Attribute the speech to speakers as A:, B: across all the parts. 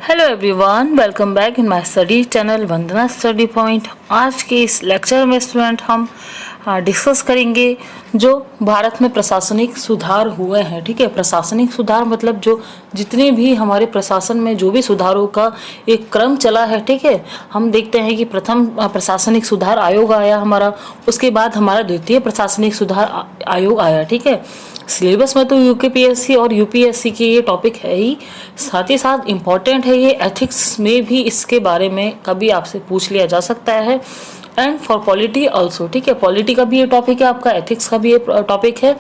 A: Hello everyone, welcome back in my study channel Vandana study point. आज के इस lecture में स्टूडेंट हम डिस्कस करेंगे जो भारत में प्रशासनिक सुधार हुए हैं। ठीक है, प्रशासनिक सुधार मतलब जो जितने भी हमारे प्रशासन में जो भी सुधारों का एक क्रम चला है। ठीक है, हम देखते हैं कि प्रथम प्रशासनिक सुधार आयोग आया हमारा, उसके बाद हमारा द्वितीय प्रशासनिक सुधार आयोग आया। ठीक है, सिलेबस में तो यूकेपीएससी और यूपीएससी के ये टॉपिक है ही, साथ ही साथ इम्पॉर्टेंट है ये। एथिक्स में भी इसके बारे में कभी आपसे पूछ लिया जा सकता है, एंड फॉर पॉलिटी ऑल्सो। ठीक है, पॉलिटी का भी ये टॉपिक है आपका, एथिक्स का भी ये टॉपिक है।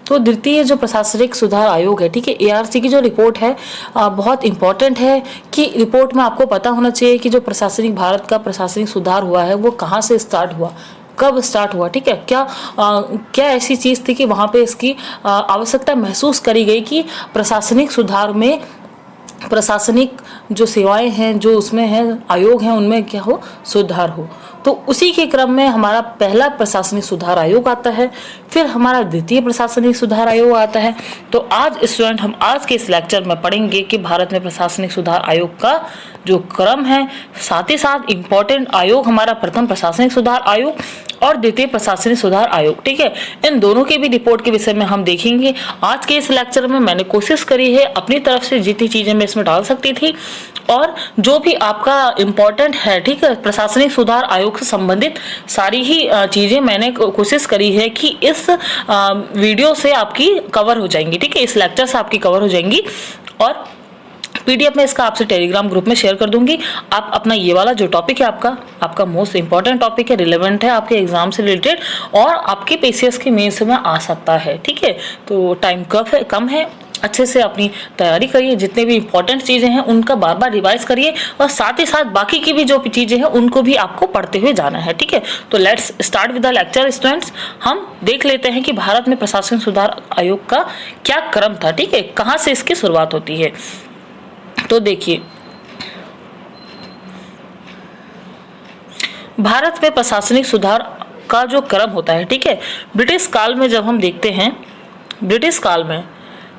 A: तो द्वितीय जो प्रशासनिक सुधार आयोग है, ठीक है, एआरसी की जो रिपोर्ट है बहुत इंपॉर्टेंट है कि रिपोर्ट में आपको पता होना चाहिए कि जो प्रशासनिक भारत का प्रशासनिक सुधार हुआ है वो कहाँ से स्टार्ट हुआ, कब स्टार्ट हुआ। ठीक है, क्या ऐसी चीज़ थी कि वहाँ पे इसकी आवश्यकता महसूस करी गई कि प्रशासनिक सुधार में प्रशासनिक जो सेवाएं हैं, जो उसमें हैं आयोग हैं, उनमें क्या हो, सुधार हो। तो उसी के क्रम में हमारा पहला प्रशासनिक सुधार आयोग आता है, फिर हमारा द्वितीय प्रशासनिक सुधार आयोग आता है। तो आज स्टूडेंट हम आज के इस लेक्चर में पढ़ेंगे कि भारत में प्रशासनिक सुधार आयोग का जो क्रम है, साथ ही साथ इम्पोर्टेंट आयोग हमारा प्रथम प्रशासनिक सुधार आयोग और द्वितीय प्रशासनिक सुधार आयोग। ठीक है, इन दोनों के भी रिपोर्ट के विषय में हम देखेंगे। आज के इस लेक्चर में मैंने कोशिश करी है अपनी तरफ से जितनी चीजें मैं इसमें डाल सकती थी, और जो भी आपका इम्पोर्टेंट है, ठीक है, प्रशासनिक सुधार आयोग से संबंधित सारी ही चीजें मैंने कोशिश करी है कि इस वीडियो से आपकी कवर हो जाएंगी। ठीक है, इस लेक्चर से आपकी कवर हो जाएंगी, और पीडीएफ में इसका आपसे टेलीग्राम ग्रुप में शेयर कर दूंगी। आप अपना ये वाला जो टॉपिक है आपका मोस्ट इंपॉर्टेंट टॉपिक है, रिलेवेंट है आपके एग्जाम से रिलेटेड, और आपके पीसीएस के मेंस में आ सकता है। ठीक है, तो टाइम कम है, अच्छे से अपनी तैयारी करिए, जितने भी इंपॉर्टेंट चीज़ें हैं उनका बार बार रिवाइज करिए, और साथ ही साथ बाकी की भी जो चीज़ें हैं उनको भी आपको पढ़ते हुए जाना है। ठीक है, तो let's start with the lecture students. हम देख लेते हैं कि भारत में प्रशासनिक सुधार आयोग का क्या क्रम था। ठीक है, कहाँ से इसकी शुरुआत होती है। तो देखिए, भारत में प्रशासनिक सुधार का जो क्रम होता है, ठीक है, ब्रिटिश काल में जब हम देखते हैं, ब्रिटिश काल में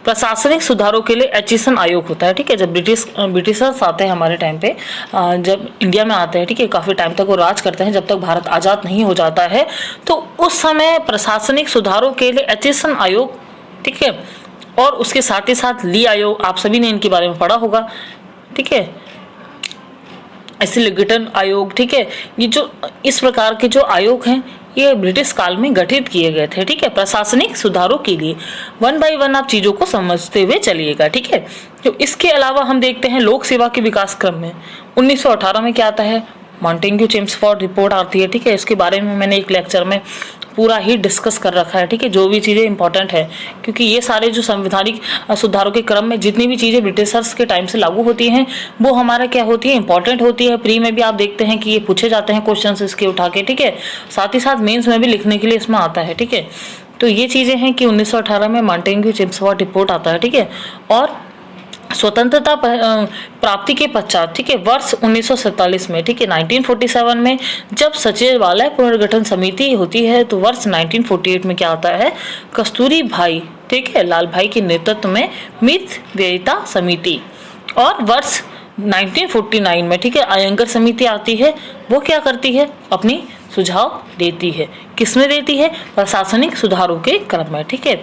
A: प्रशासनिक सुधारों के लिए एचिसन आयोग होता है। ठीक है, जब ब्रिटिशर्स आते हैं हमारे टाइम पे, जब इंडिया में आते हैं, ठीक है, काफ़ी टाइम तक वो राज करते हैं, जब तक भारत आज़ाद नहीं हो जाता है, तो उस समय प्रशासनिक सुधारों के लिए एचिसन आयोग, ठीक है, और उसके साथ ही साथ ली आयोग, आप सभी ने इनके बारे में पढ़ा होगा। ठीक है, एसिलिगटन आयोग, ठीक है, ये जो इस प्रकार के जो आयोग हैं ये ब्रिटिश काल में गठित किए गए थे। ठीक है, प्रशासनिक सुधारों के लिए। वन बाय वन आप चीजों को समझते हुए चलिएगा। ठीक है, तो इसके अलावा हम देखते हैं लोक सेवा के विकास क्रम में 1918 में क्या आता है, मॉन्टेग्यू चेम्सफोर्ड रिपोर्ट आती है। ठीक है, इसके बारे में मैंने एक लेक्चर में पूरा ही डिस्कस कर रखा है। ठीक है, जो भी चीज़ें इंपॉर्टेंट है, क्योंकि ये सारे जो संवैधानिक सुधारों के क्रम में जितनी भी चीज़ें ब्रिटिशर्स के टाइम से लागू होती हैं वो हमारा क्या होती है, इंपॉर्टेंट होती है। प्री में भी आप देखते हैं कि ये पूछे जाते हैं क्वेश्चन इसके उठा के। ठीक है, साथ ही साथ मेंस में भी लिखने के लिए इसमें आता है। ठीक है, तो ये चीज़ें हैं कि 1918 में मॉन्टेग्यू चेम्सफोर्ड रिपोर्ट आता है। ठीक है, और स्वतंत्रता प्राप्ति के पश्चात, ठीक है, वर्ष 1947 में, ठीक है, 1947 में जब सचिवालय पुनर्गठन समिति होती है, तो वर्ष 1948 में क्या आता है, कस्तूरी भाई, ठीक है, लाल भाई के नेतृत्व में मितव्ययिता समिति, और वर्ष 1949 में, ठीक है, अयंगर समिति आती है। वो क्या करती है, अपनी सुझाव देती है, किसमें देती है, प्रशासनिक सुधारों के क्रम में। ठीक है,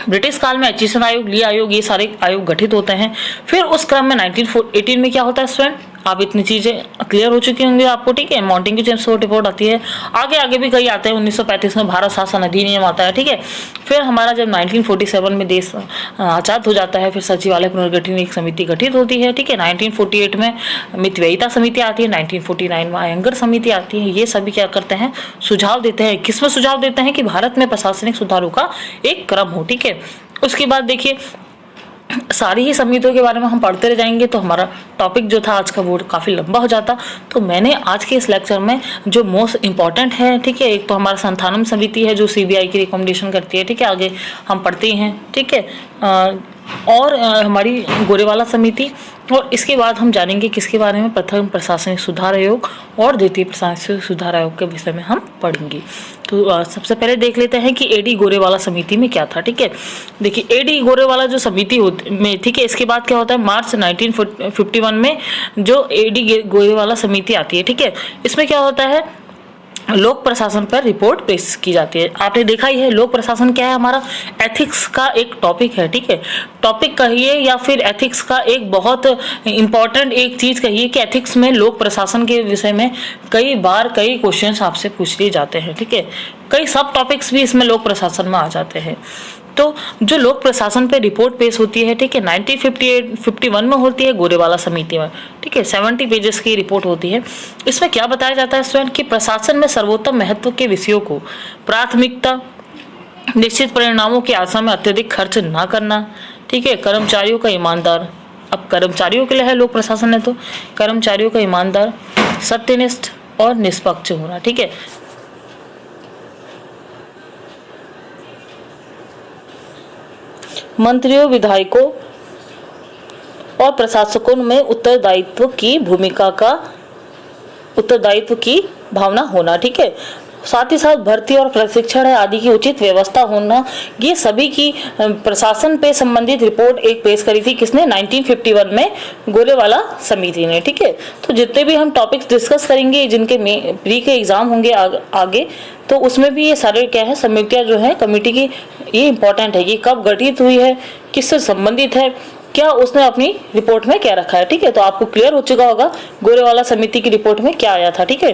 A: ब्रिटिश काल में एचिसन आयोग, ली आयोग, ये सारे आयोग गठित होते हैं। फिर उस क्रम में 1918 में क्या होता है स्टूडेंट, आप इतनी चीजें क्लियर हो चुकी होंगी आपको। ठीक है, मॉन्टेग्यू चेम्सफोर्ड रिपोर्ट आती है, आगे भी कई आते हैं। 1935 में भारत शासन अधिनियम आता है। ठीक है, फिर हमारा जब 1947 में देश आजाद हो जाता है, फिर सचिवालय पुनर्गठन एक समिति गठित होती है। ठीक है, 1948 में मितव्ययिता समिति आती है, 1949 में अयंगर समिति आती है। ये सभी क्या करते हैं, सुझाव देते हैं। किसमें सुझाव देते हैं कि भारत में प्रशासनिक सुधारों का एक क्रम हो। ठीक है, उसके बाद देखिए सारी ही समितियों के बारे में हम पढ़ते रह जाएंगे तो हमारा टॉपिक जो था आज का वो काफ़ी लंबा हो जाता। तो मैंने आज के इस लेक्चर में जो मोस्ट इंपॉर्टेंट है, ठीक है, एक तो हमारा संथानम समिति है जो सीबीआई की रिकमेंडेशन करती है। ठीक है, आगे हम पढ़ते ही हैं। ठीक है, और हमारी गोरेवाला समिति, और इसके बाद हम जानेंगे किसके बारे में, प्रथम प्रशासनिक सुधार आयोग और द्वितीय प्रशासनिक सुधार आयोग के विषय में हम पढ़ेंगे। तो सबसे पहले देख लेते हैं कि एडी गोरेवाला समिति में क्या था। ठीक है, देखिए एडी गोरेवाला जो समिति होती में, ठीक है, इसके बाद क्या होता है, मार्च 1951 में जो एडी गोरेवाला समिति आती है। ठीक है, इसमें क्या होता है, लोक प्रशासन पर रिपोर्ट पेश की जाती है। आपने देखा ही है लोक प्रशासन क्या है, हमारा एथिक्स का एक टॉपिक है। ठीक है, टॉपिक कहिए या फिर एथिक्स का एक बहुत इंपॉर्टेंट एक चीज कहिए कि एथिक्स में लोक प्रशासन के विषय में कई बार कई क्वेश्चंस आपसे पूछ लिए जाते हैं। ठीक है, कई सब टॉपिक्स भी इसमें लोक प्रशासन में आ जाते हैं। तो जो लोक प्रशासन पे रिपोर्ट पेश होती है, ठीक है, 1951 में होती है गोरेवाला समिति में। ठीक है, 70 पेजेस की रिपोर्ट होती है। इसमें क्या बताया जाता है स्टूडेंट कि प्रशासन में सर्वोत्तम महत्व के विषयों को प्राथमिकता, निश्चित परिणामों की आशा में अत्यधिक खर्च ना करना। ठीक है, कर्मचारियों का ईमानदार, अब कर्मचारियों के लिए है लोक प्रशासन ने, तो कर्मचारियों का ईमानदार, सत्यनिष्ठ और निष्पक्ष होना। ठीक है, मंत्रियों, विधायकों और प्रशासकों में उत्तरदायित्व की भावना होना। ठीक है, साथ ही साथ भर्ती और प्रशिक्षण आदि की उचित व्यवस्था होना। ये सभी की प्रशासन पे संबंधित रिपोर्ट एक पेश करी थी किसने, 1951 में गोरेवाला समिति ने। ठीक है, तो जितने भी हम टॉपिक्स डिस्कस करेंगे जिनके प्री के एग्जाम होंगे आगे, तो उसमें भी ये सारे क्या है, समितियां जो है कमेटी की, ये इंपॉर्टेंट है कि कब गठित हुई है, किससे संबंधित है, क्या उसने अपनी रिपोर्ट में क्या रखा है। ठीक है, तो आपको क्लियर हो चुका होगा गोरेवाला समिति की रिपोर्ट में क्या आया था। ठीक है,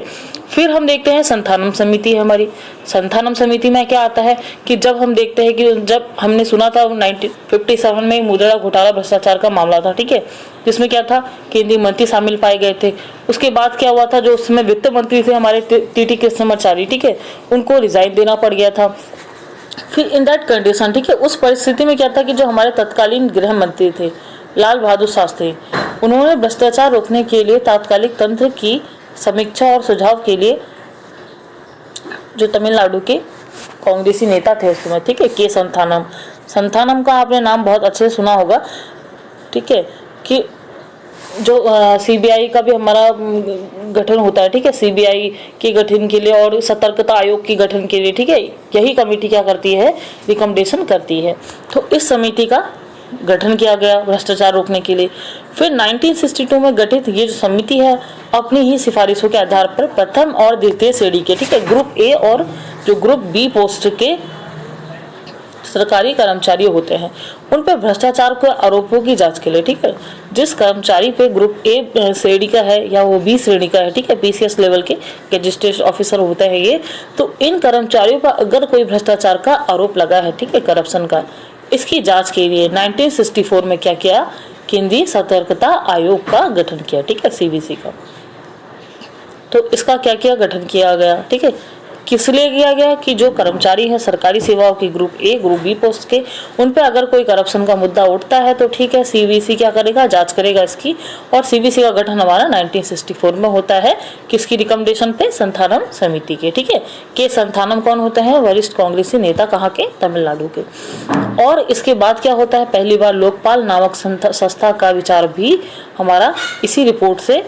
A: फिर हम देखते हैं संथानम समिति है हमारी। संथानम समिति में क्या आता है कि जब हम देखते हैं कि जब हमने सुना था 1957 में मुद्रा घोटाला भ्रष्टाचार का मामला था। ठीक है, जिसमें क्या था, केंद्रीय मंत्री शामिल पाए गए थे। उसके बाद क्या हुआ था, जो उसमें वित्त मंत्री थे हमारे टीटी कृष्णमाचारी, ठीक है, उनको रिजाइन देना पड़ गया था। फिर इन दैट कंडीशन, ठीक है, उस परिस्थिति में क्या था कि जो हमारे तत्कालीन गृह मंत्री थे लाल बहादुर शास्त्री, उन्होंने भ्रष्टाचार रोकने के लिए तात्कालिक तंत्र की समीक्षा और सुझाव के लिए जो तमिलनाडु के कांग्रेसी नेता थे उस समय, ठीक है, के संथानम का आपने नाम बहुत अच्छे से सुना होगा। ठीक है, कि जो सीबीआई का भी हमारा गठन होता है। ठीक है, सीबीआई के गठन के लिए और सतर्कता आयोग के गठन के लिए, ठीक है, यही कमेटी क्या करती है, रिकमेंडेशन करती है। तो इस समिति का गठन किया गया भ्रष्टाचार रोकने के लिए। फिर 1962 में गठित ये जो समिति है अपनी ही सिफारिशों के आधार पर प्रथम और द्वितीय श्रेणी के, ठीक है, ग्रुप ए और जो ग्रुप बी पोस्ट के सरकारी कर्मचारी होते हैं उन पर भ्रष्टाचार के आरोपों की जांच के लिए, ठीक है, जिस कर्मचारी पे ग्रुप ए श्रेणी का है या वो बी श्रेणी का है, ठीक है, पीसीएस लेवल के रजिस्ट्रेशन ऑफिसर होते हैं ये, तो इन कर्मचारियों पर अगर कोई भ्रष्टाचार का आरोप लगा है, ठीक है, करप्शन का, इसकी जांच के लिए 1964 में क्या किया, केंद्रीय सतर्कता आयोग का गठन किया। ठीक है, सीबीसी का। तो इसका क्या किया, गठन किया गया। ठीक है, किस लिए किया गया कि जो कर्मचारी है सरकारी सेवाओं की group A group B post के, उन पे अगर कोई करप्शन का मुद्दा उठता है तो ठीक है, सीबीसी क्या करेगा, जांच करेगा इसकी। और सीबीसी का गठन हमारा 1964 में होता है, किसकी रिकमेंडेशन पे, संथानम समिति के। ठीक है, के संथानम कौन होते हैं, वरिष्ठ कांग्रेसी नेता, कहाँ के, तमिलनाडु के। और इसके बाद क्या होता है, पहली बार लोकपाल नामक संस्था का विचार भी हमारा इसी रिपोर्ट से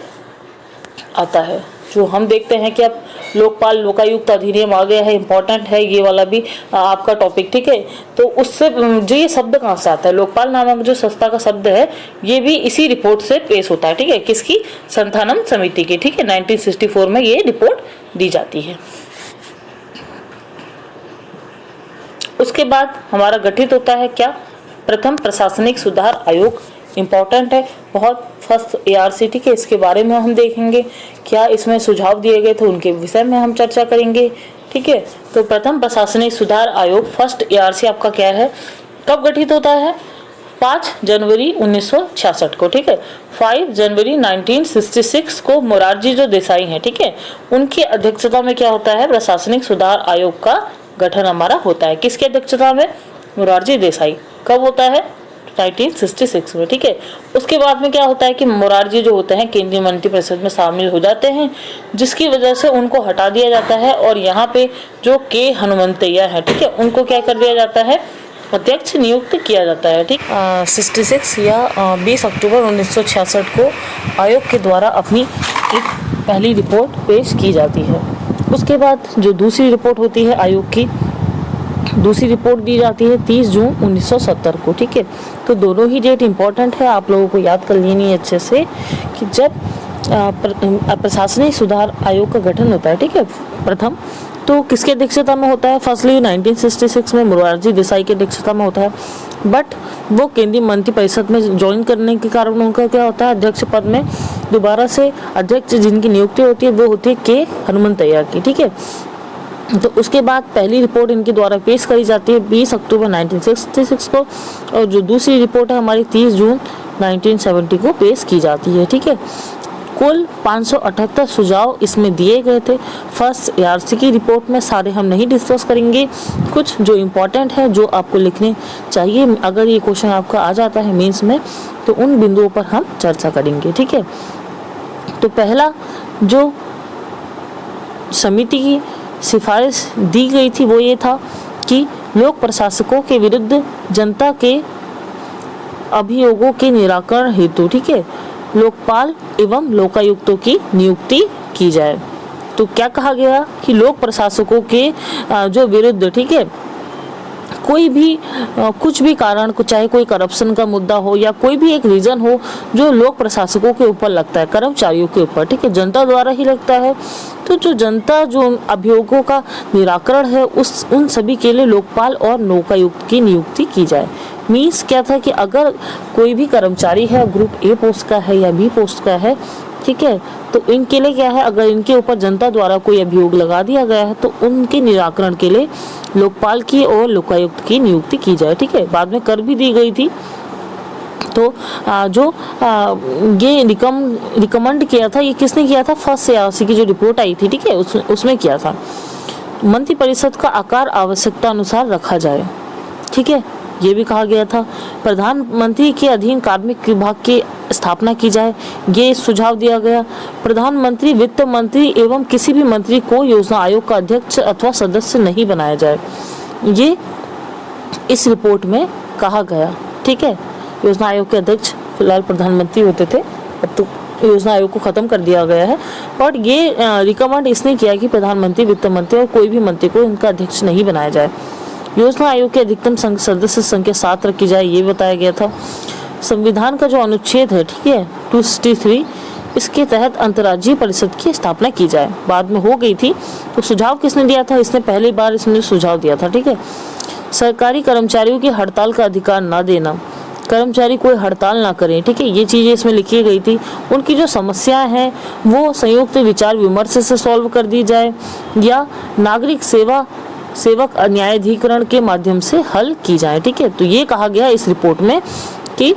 A: आता है। जो हम देखते हैं कि अब लोकपाल लोकायुक्त अधिनियम आ गया है, इंपॉर्टेंट है ये वाला भी आपका टॉपिक। ठीक है, तो उससे जो ये शब्द कहाँ से आता है, लोकपाल नामक जो संस्था का शब्द है ये भी इसी रिपोर्ट से पेश होता है। ठीक है, किसकी, संथानम समिति की। ठीक है, 1964 में ये रिपोर्ट दी जाती है। उसके बाद हमारा गठित होता है क्या, प्रथम प्रशासनिक सुधार आयोग। इम्पॉर्टेंट है बहुत, फर्स्ट एआरसी। ठीक है, इसके बारे में हम देखेंगे क्या इसमें सुझाव दिए गए थे, उनके विषय में हम चर्चा करेंगे। ठीक है, तो प्रथम प्रशासनिक सुधार आयोग फर्स्ट एआरसी आपका क्या है, कब गठित होता है, 5 जनवरी 1966 को। ठीक है, 5 जनवरी 1966 को मोरारजी जो देसाई हैं, ठीक है, उनकी अध्यक्षता में क्या होता है, प्रशासनिक सुधार आयोग का गठन हमारा होता है। किसकी अध्यक्षता में, मोरारजी देसाई। कब होता है, 1966 में। ठीक है, उसके बाद में क्या होता है कि मोरारजी जो होते हैं केंद्रीय मंत्रिपरिषद में शामिल हो जाते हैं, जिसकी वजह से उनको हटा दिया जाता है और यहाँ पे जो के हनुमंतैया है, ठीक है, उनको क्या कर दिया जाता है, अध्यक्ष नियुक्त किया जाता है। ठीक 66 या 20 अक्टूबर 1966 को आयोग के द्वारा अपनी एक पहली रिपोर्ट पेश की जाती है। उसके बाद जो दूसरी रिपोर्ट होती है आयोग की, दूसरी रिपोर्ट दी जाती है 30 जून 1970 को। ठीक है, तो दोनों ही डेट इंपॉर्टेंट है, आप लोगों को याद कर लेनी है अच्छे से कि जब प्रशासनिक सुधार आयोग का गठन होता है। ठीक है, प्रथम तो किसके अध्यक्षता में होता है? फर्स्टली 1966 में मोरारजी देसाई की अध्यक्षता में होता है, बट वो केंद्रीय मंत्री परिषद में ज्वाइन करने के कारण उनका क्या होता है, अध्यक्ष पद में दोबारा से अध्यक्ष जिनकी नियुक्ति होती है वो होती है के हनुमंतैया की। ठीक है, तो उसके बाद पहली रिपोर्ट इनके द्वारा पेश करी जाती है 20 अक्टूबर 1966 को, और जो दूसरी रिपोर्ट है हमारी 30 जून 1970 को पेश की जाती है। ठीक है, कुल 578 सुझाव इसमें दिए गए थे। फर्स्ट ARC की रिपोर्ट में सारे हम नहीं डिस्कस करेंगे, कुछ जो इम्पोर्टेंट है जो आपको लिखने चाहिए, अगर ये क्वेश्चन आपका आ जाता है मेंस में तो उन बिंदुओं पर हम चर्चा करेंगे। ठीक है, तो पहला जो समिति की सिफारिश दी गई थी वो ये था कि लोक प्रशासकों के विरुद्ध जनता के अभियोगों के निराकरण हेतु, ठीक है, लोकपाल एवं लोकायुक्तों की नियुक्ति की जाए। तो क्या कहा गया कि लोक प्रशासकों के जो विरुद्ध, ठीक है, कोई भी कुछ भी कारण को, चाहे कोई करप्शन का मुद्दा हो या कोई भी एक रीजन हो जो लोक प्रशासकों के ऊपर लगता है, कर्मचारियों के ऊपर, ठीक है, जनता द्वारा ही लगता है, तो जो जनता जो अभियोगों का निराकरण है उन सभी के लिए लोकपाल और लोकायुक्त की नियुक्ति की जाए। मीन्स क्या था कि अगर कोई भी कर्मचारी है, ग्रुप A पोस्ट का है या B पोस्ट का है, ठीक है, तो इनके लिए क्या है, अगर इनके ऊपर जनता द्वारा कोई अभियोग लगा दिया गया है तो उनके निराकरण के लिए लोकपाल की और लोकायुक्त की नियुक्ति की जाए। ठीक है, बाद में कर भी दी गई थी। तो जो ये रिकमेंड किया था, ये किसने किया था? फर्स्ट ARC की जो रिपोर्ट आई थी, ठीक है, उसमें किया था। मंत्रिपरिषद का आकार आवश्यकता अनुसार रखा जाए। ठीक है, ये भी कहा गया था। प्रधानमंत्री के अधीन कार्मिक विभाग की स्थापना की जाए, ये सुझाव दिया गया। प्रधानमंत्री, वित्त मंत्री एवं किसी भी मंत्री को योजना आयोग का अध्यक्ष अथवा सदस्य नहीं बनाया जाए, ये इस रिपोर्ट में कहा गया। ठीक है, योजना आयोग के अध्यक्ष फिलहाल प्रधानमंत्री होते थे, अब तो योजना आयोग को खत्म कर दिया गया है, और ये रिकमेंड इसने किया कि प्रधानमंत्री, वित्त मंत्री और कोई भी मंत्री को इनका अध्यक्ष नहीं बनाया जाए। योजना आयोग के अधिकतम सदस्य संख्या 7 रखी जाए, ये बताया गया था। संविधान का जो अनुच्छेद है, ठीक है, 263, इसके तहत अंतर्राज्यीय परिषद की स्थापना की जाए, बाद में हो गई थी। तो सुझाव किसने दिया था? इसने पहली बार इसने सुझाव दिया था। ठीक है, सरकारी कर्मचारियों की हड़ताल का अधिकार ना देना, कर्मचारी कोई हड़ताल ना करें, ठीक है, ये चीज़ें इसमें लिखी गई थी। उनकी जो समस्याएं हैं वो संयुक्त विचार विमर्श से सॉल्व कर दी जाए या नागरिक सेवक न्यायाधिकरण के माध्यम से हल की जाए। ठीक है, तो ये कहा गया इस रिपोर्ट में कि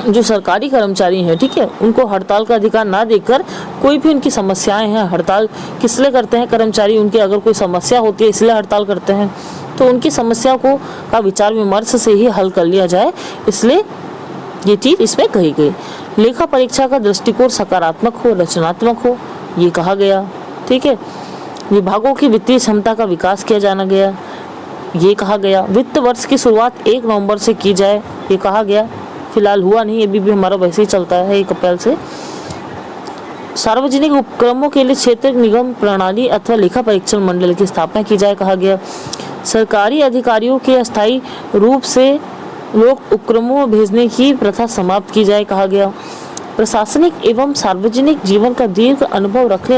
A: जो सरकारी कर्मचारी हैं, ठीक है, उनको हड़ताल का अधिकार ना देकर कोई भी उनकी समस्याएं हैं, हड़ताल किस लिए करते हैं कर्मचारी? उनकी अगर कोई समस्या होती है इसलिए हड़ताल करते हैं, तो उनकी समस्या को का विचार विमर्श से ही हल कर लिया जाए, इसलिए ये चीज़ इसमें कही गई। लेखा परीक्षा का दृष्टिकोण सकारात्मक हो, रचनात्मक हो, ये कहा गया। ठीक है, विभागों की वित्तीय क्षमता का विकास किया जाना गया, ये कहा गया। वित्त वर्ष की शुरुआत 1 नवंबर से की जाए, ये कहा गया। फिलहाल हुआ नहीं, अभी भी हमारा वैसे ही चलता है 1 अप्रैल से। सार्वजनिक उपक्रमों के लिए क्षेत्र निगम प्रणाली अथवा लेखा परीक्षण मंडल की स्थापना की जाए, कहा गया। सरकारी अधिकारियों के अस्थायी रूप से लोक उपक्रमों में भेजने की प्रथा समाप्त की जाए, कहा गया। प्रशासनिक एवं सार्वजनिक जीवन का दीर्घ अनुभव रखने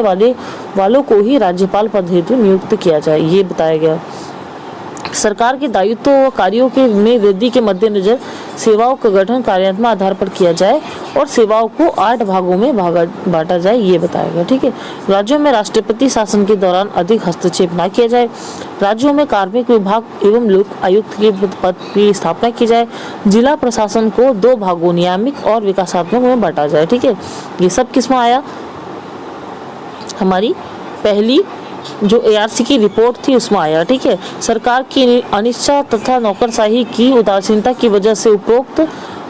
A: वालों को ही राज्यपाल पद हेतु नियुक्त किया जाए, ये बताया गया। सरकार के दायित्वों व कार्यों के में वृद्धि के मद्देनजर सेवाओं का गठन कार्यात्मक आधार पर किया जाए और सेवाओं को 8 भागों में बांटा जाए, ये बताया गया। ठीक है, राज्यों में राष्ट्रपति शासन के दौरान अधिक हस्तक्षेप न किया जाए। राज्यों में कार्मिक विभाग एवं लोक आयुक्त के पद की स्थापना की जाए। जिला प्रशासन को 2 भागों, नियामक और विकासात्मक में बांटा जाए। ठीक है, ये सब किसमें आया? हमारी पहली जो ARC की रिपोर्ट थी उसमें आया। ठीक है, सरकार की अनिच्छा तथा नौकरशाही की उदासीनता की वजह से उपरोक्त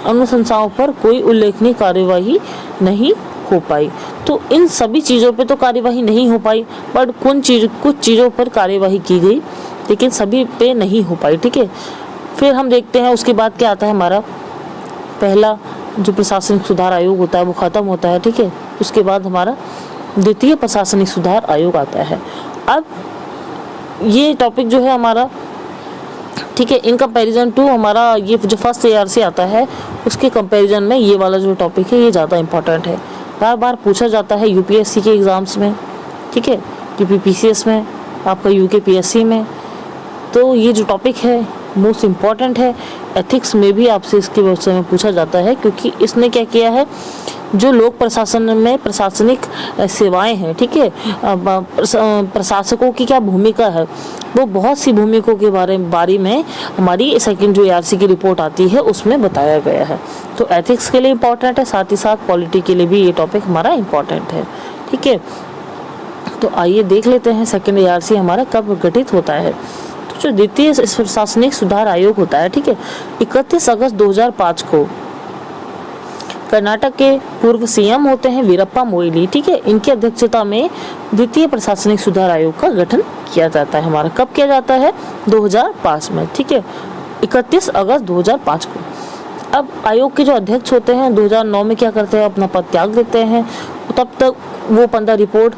A: अनुशंसाओं पर कोई उल्लेखनीय कार्यवाही नहीं हो पाई। तो इन सभी चीज़ों पे तो कार्यवाही नहीं हो पाई, पर कुछ चीज़ों पर कार्यवाही की गई, लेकिन सभी पे नहीं हो पाई। ठीक है, फिर हम देखते हैं उसके बाद क्या आता है, हमारा पहला जो प्रशासनिक सुधार आयोग होता है वो ख़त्म होता है, ठीक है। उसके बाद हमारा द्वितीय प्रशासनिक सुधार आयोग आता है। अब ये टॉपिक जो है हमारा, ठीक है, इन कंपैरिजन टू हमारा ये जो फर्स्ट ARC आता है उसके कंपैरिजन में ये वाला जो टॉपिक है ये ज़्यादा इम्पोर्टेंट है। बार बार पूछा जाता है UPSC के एग्ज़ाम्स में, ठीक है, UPPCS में, आपका UKPSC में। तो ये जो टॉपिक है मोस्ट इम्पॉर्टेंट है। एथिक्स में भी आपसे इसके विषय में पूछा जाता है, क्योंकि इसने क्या किया है, जो लोक प्रशासन में प्रशासनिक सेवाएं हैं, ठीक है, प्रशासकों की क्या भूमिका है, वो बहुत सी भूमिकाओं के बारे में हमारी सेकंड जो ARC की रिपोर्ट आती है उसमें बताया गया है। तो एथिक्स के लिए इम्पॉर्टेंट है, साथ ही साथ पॉलिटी के लिए भी ये टॉपिक हमारा इम्पॉर्टेंट है, ठीक है। तो आइए देख लेते हैं सेकंड ARC हमारा कब गठित होता है। तो जो द्वितीय प्रशासनिक सुधार आयोग होता है, ठीक है, 31 अगस्त 2005 को कर्नाटक के पूर्व CM होते हैं वीरप्पा मोइली, ठीक है, इनकी अध्यक्षता में द्वितीय प्रशासनिक सुधार आयोग का गठन किया जाता है। हमारा कब किया जाता है, 2005 में, ठीक है, 31 अगस्त 2005 को। अब आयोग के जो अध्यक्ष होते हैं 2009 में क्या करते हैं, अपना पद त्याग देते हैं। तब तक वो 15 रिपोर्ट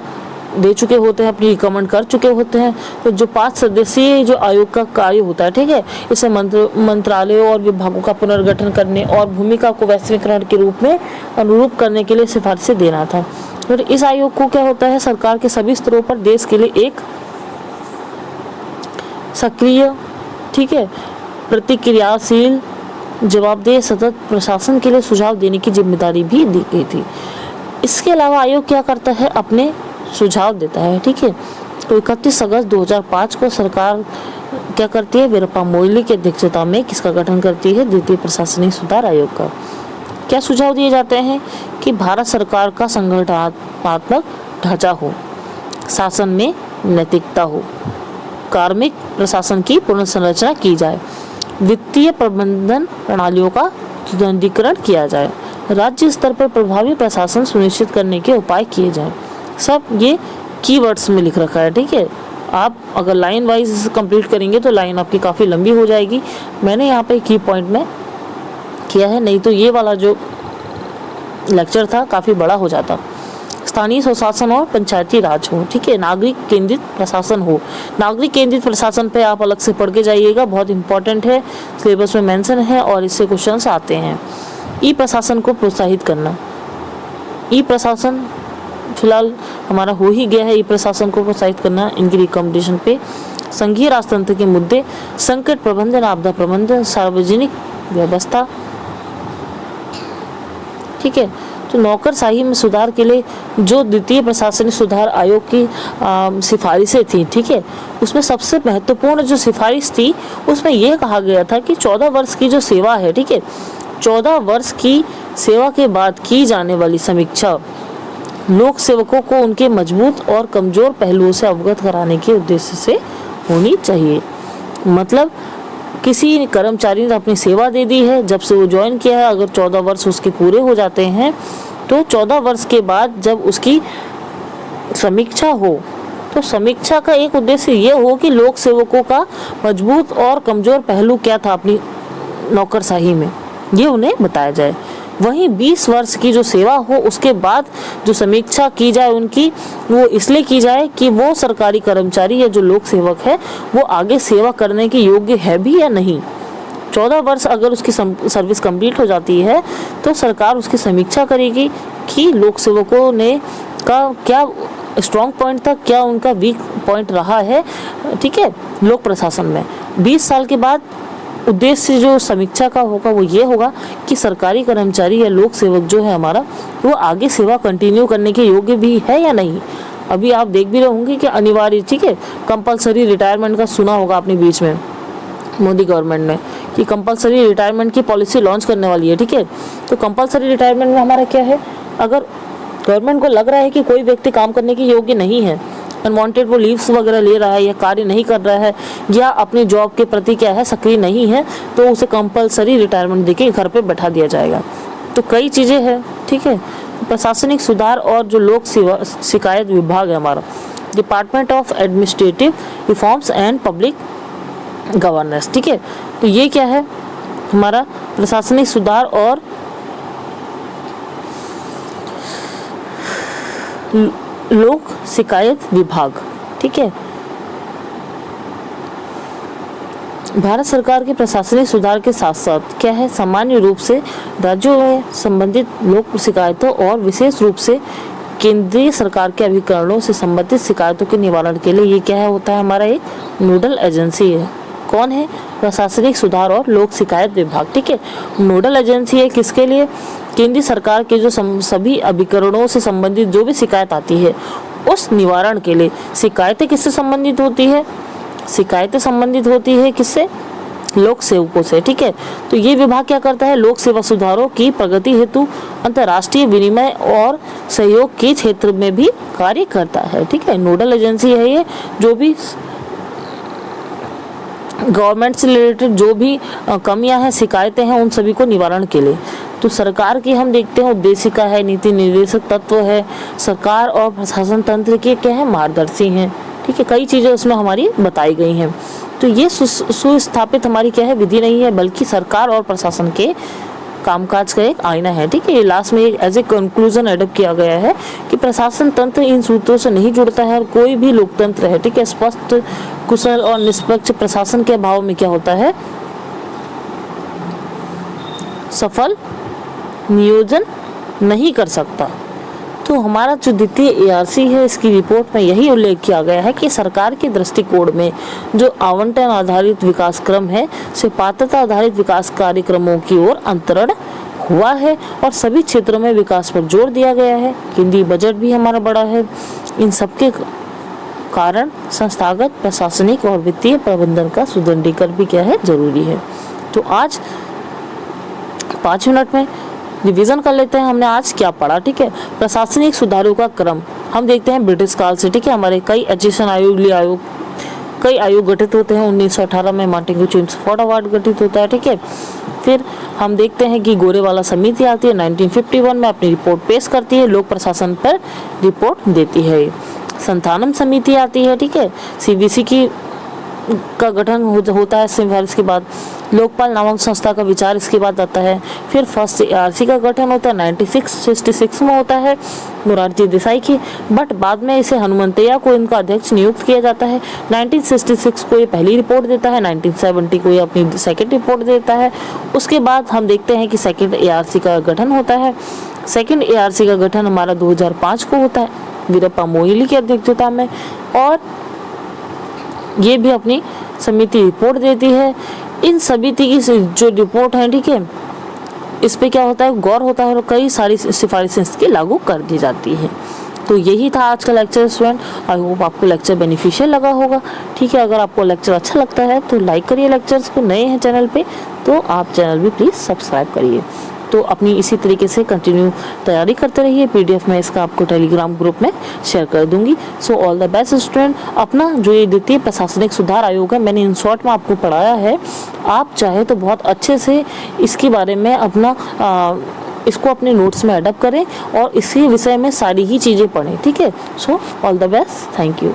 A: दे चुके होते हैं, अपनी रिकमेंड कर चुके होते हैं। तो जो 5 सदस्यीय जो आयोग का कार्य होता है, ठीक है, इसे मंत्रालयों और विभागों का पुनर्गठन करने और भूमिका को वैश्वीकरण के रूप में अनुरूप करने के लिए सिफारिशें देना था। और इस आयोग को क्या होता है, सरकार के सभी स्तरों पर देश के लिए एक सक्रिय, ठीक है, प्रतिक्रियाशील, जवाबदेह सतत प्रशासन के लिए सुझाव देने की जिम्मेदारी भी दी गई थी। इसके अलावा आयोग क्या करता है, अपने सुझाव देता है, ठीक है। तो 31 अगस्त 2005 को सरकार क्या करती है, वीरप्पा मोइली की अध्यक्षता में किसका गठन करती है, द्वितीय प्रशासनिक सुधार आयोग का। क्या सुझाव दिए जाते हैं कि भारत सरकार का संगठनात्मक ढांचा हो, शासन में नैतिकता हो, कार्मिक प्रशासन की पुनर्संरचना की जाए, वित्तीय प्रबंधन प्रणालियों का सुदृढ़ीकरण किया जाए, राज्य स्तर पर प्रभावी प्रशासन सुनिश्चित करने के उपाय किए जाएं। सब ये कीवर्ड्स में लिख रखा है, ठीक है। आप अगर लाइन वाइज कंप्लीट करेंगे तो लाइन आपकी काफ़ी लंबी हो जाएगी। मैंने यहाँ पे की पॉइंट में किया है, नहीं तो ये वाला जो लेक्चर था काफ़ी बड़ा हो जाता। स्थानीय स्वशासन और पंचायती राज हो, ठीक है, नागरिक केंद्रित प्रशासन हो। नागरिक केंद्रित प्रशासन पे आप अलग से पढ़ के जाइएगा, बहुत इंपॉर्टेंट है, सिलेबस में मेंशन है और इससे क्वेश्चंस आते हैं। ई प्रशासन को प्रोत्साहित करना, ई प्रशासन फिलहाल हमारा हो ही गया है। ई प्रशासन को प्रोत्साहित करना, इनकी रिकमेंडेशन पे संघीय राजतंत्र के मुद्दे, संकट प्रबंधन, आपदा प्रबंधन, सार्वजनिक व्यवस्था, ठीक है। तो नौकरशाही में सुधार के लिए जो द्वितीय प्रशासनिक सुधार आयोग की सिफारिशें थी, ठीक है, उसमें सबसे महत्वपूर्ण जो सिफारिश थी उसमें यह कहा गया था कि 14 वर्ष की जो सेवा है, ठीक है, 14 वर्ष की सेवा के बाद की जाने वाली समीक्षा लोक सेवकों को उनके मजबूत और कमजोर पहलुओं से अवगत कराने के उद्देश्य से होनी चाहिए। मतलब किसी कर्मचारी ने अपनी सेवा दे दी है, जब से वो ज्वाइन किया है, अगर 14 वर्ष उसके पूरे हो जाते हैं तो 14 वर्ष के बाद जब उसकी समीक्षा हो तो समीक्षा का एक उद्देश्य ये हो कि लोक सेवकों का मजबूत और कमजोर पहलू क्या था अपनी नौकरशाही में, ये उन्हें बताया जाए। वहीं 20 वर्ष की जो सेवा हो उसके बाद जो समीक्षा की जाए उनकी, वो इसलिए की जाए कि वो सरकारी कर्मचारी या जो लोक सेवक है वो आगे सेवा करने के योग्य है भी या नहीं। 14 वर्ष अगर उसकी सर्विस कंप्लीट हो जाती है तो सरकार उसकी समीक्षा करेगी कि लोक सेवकों ने का क्या स्ट्रॉन्ग पॉइंट था, क्या उनका वीक पॉइंट रहा है, ठीक है, लोक प्रशासन में। 20 साल के बाद उद्देश्य जो समीक्षा का होगा वो ये होगा कि सरकारी कर्मचारी या लोक सेवक जो है हमारा वो आगे सेवा कंटिन्यू करने के योग्य भी है या नहीं। अभी आप देख भी रहे होंगे कि अनिवार्य, ठीक है, कंपलसरी रिटायरमेंट का सुना होगा आपने बीच में मोदी गवर्नमेंट ने कि कंपलसरी रिटायरमेंट की पॉलिसी लॉन्च करने वाली है, ठीक है। तो कंपलसरी रिटायरमेंट में हमारा क्या है, अगर गवर्नमेंट को लग रहा है कि कोई व्यक्ति काम करने के योग्य नहीं है, अनवांटेड वो लीव्स वगैरह ले रहा है या कार्य नहीं कर रहा है या अपनी जॉब के प्रति क्या है सक्रिय नहीं है, तो उसे कंपलसरी रिटायरमेंट देके घर पे बैठा दिया जाएगा। तो कई चीज़ें हैं, ठीक है। प्रशासनिक सुधार और जो लोक सेवा शिकायत विभाग है हमारा, department of administrative reforms and public governance, ठीक है। तो ये क्या है हमारा प्रशासनिक सुधार और लोक शिकायत विभाग, ठीक है। भारत सरकार के प्रशासनिक सुधार के साथ साथ क्या है, सामान्य रूप से राज्यों में संबंधित लोक शिकायतों और विशेष रूप से केंद्रीय सरकार के अभिकरणों से संबंधित शिकायतों के निवारण के लिए ये क्या है होता है हमारा एक नोडल एजेंसी है। कौन है? प्रशासनिक सुधार और लोक शिकायत विभाग, ठीक है। नोडल एजेंसी है किसके लिए? केंद्रीय सरकार के जो सभी अभिकरणों से संबंधित जो भी शिकायत आती है उस निवारण के लिए। शिकायतें किससे संबंधित होती है? शिकायतें संबंधित होती है किससे? लोक सेवकों से, ठीक है। तो ये विभाग क्या करता है? लोक सेवा सुधारों की प्रगति हेतु अंतर्राष्ट्रीय विनिमय और सहयोग के क्षेत्र में भी कार्य करता है, ठीक है। नोडल एजेंसी है ये, जो भी गवर्नमेंट से रिलेटेड जो भी कमियां हैं, शिकायतें हैं, उन सभी को निवारण के लिए। तो सरकार की हम देखते हैं उद्देशिका है, नीति निर्देशक तत्व है, सरकार और प्रशासन तंत्र के क्या है, मार्गदर्शी हैं, ठीक है। कई चीज़ें उसमें हमारी बताई गई हैं। तो ये सुस्थापित हमारी क्या है, विधि नहीं है, बल्कि सरकार और प्रशासन के कामकाज का एक आईना है, ठीक है। ये लास्ट में एक एज ए कंक्लूजन एडप्ट किया गया है कि प्रशासन तंत्र इन सूत्रों से नहीं जुड़ता है और कोई भी लोकतंत्र है, ठीक है, स्पष्ट, कुशल और निष्पक्ष प्रशासन के अभाव में क्या होता है, सफल नियोजन नहीं कर सकता। तो हमारा जो द्वितीय ARC है, इसकी रिपोर्ट में यही उल्लेख किया गया है कि सरकार के दृष्टिकोण में जो आवंटन आधारित विकास क्रम है से पात्रता आधारित विकास कार्यक्रमों की ओर अंतरण हुआ है और सभी क्षेत्रों में विकास पर जोर दिया गया है। केंद्रीय बजट भी हमारा बड़ा है। इन सबके कारण संस्थागत, प्रशासनिक और वित्तीय प्रबंधन का सुदृढ़ीकरण भी क्या है, जरूरी है। तो आज 5 मिनट में रिवीजन कर लेते हैं हमने आज क्या पढ़ा, ठीक है। प्रशासनिक सुधारों का क्रम हम देखते हैं ब्रिटिश काल से, ठीक है। हमारे कई एजुकेशन आयोग, कई आयोग गठित होते हैं। 1918 में मार्टिन चेम्सफोर्ड अवार्ड गठित होता है, ठीक है। फिर हम देखते हैं कि गोरेवाला समिति आती है 1951 में, अपनी रिपोर्ट पेश करती है, लोक प्रशासन पर रिपोर्ट देती है। संथानम समिति आती है, ठीक है। CBC की का गठन होता है सिंहारिस के बाद। लोकपाल नामक संस्था का विचार इसके बाद आता है। फिर फर्स्ट ARC का गठन होता है 1966 में होता है मोरारजी देसाई की, बट बाद में इसे हनुमंतैया को इनका अध्यक्ष नियुक्त किया जाता है। 1966 को ये पहली रिपोर्ट देता है, 1970 को ये अपनी सेकेंड रिपोर्ट देता है। उसके बाद हम देखते हैं कि सेकेंड ARC का गठन होता है। सेकेंड ARC का गठन हमारा 2005 को होता है वीरप्पा मोइली की अध्यक्षता में, और ये भी अपनी समिति रिपोर्ट देती है। इन समिति की जो रिपोर्ट है, ठीक है, इस पे क्या होता है, गौर होता है और कई सारी सिफारिशें इसकी लागू कर दी जाती है। तो यही था आज का लेक्चर स्टूडेंट। आई होप आपको लेक्चर बेनिफिशियल लगा होगा, ठीक है। अगर आपको लेक्चर अच्छा लगता है तो लाइक करिए लेक्चर्स को, नए हैं चैनल पे तो आप चैनल भी प्लीज़ सब्सक्राइब करिए। तो अपनी इसी तरीके से कंटिन्यू तैयारी करते रहिए। PDF में इसका आपको टेलीग्राम ग्रुप में शेयर कर दूंगी। So all the best student. अपना जो ये द्वितीय प्रशासनिक सुधार आयोग है, मैंने इन शॉर्ट में आपको पढ़ाया है। आप चाहे तो बहुत अच्छे से इसके बारे में अपना इसको अपने नोट्स में एडप्ट करें और इसी विषय में सारी ही चीज़ें पढ़ें, ठीक है। So all the best, thank you.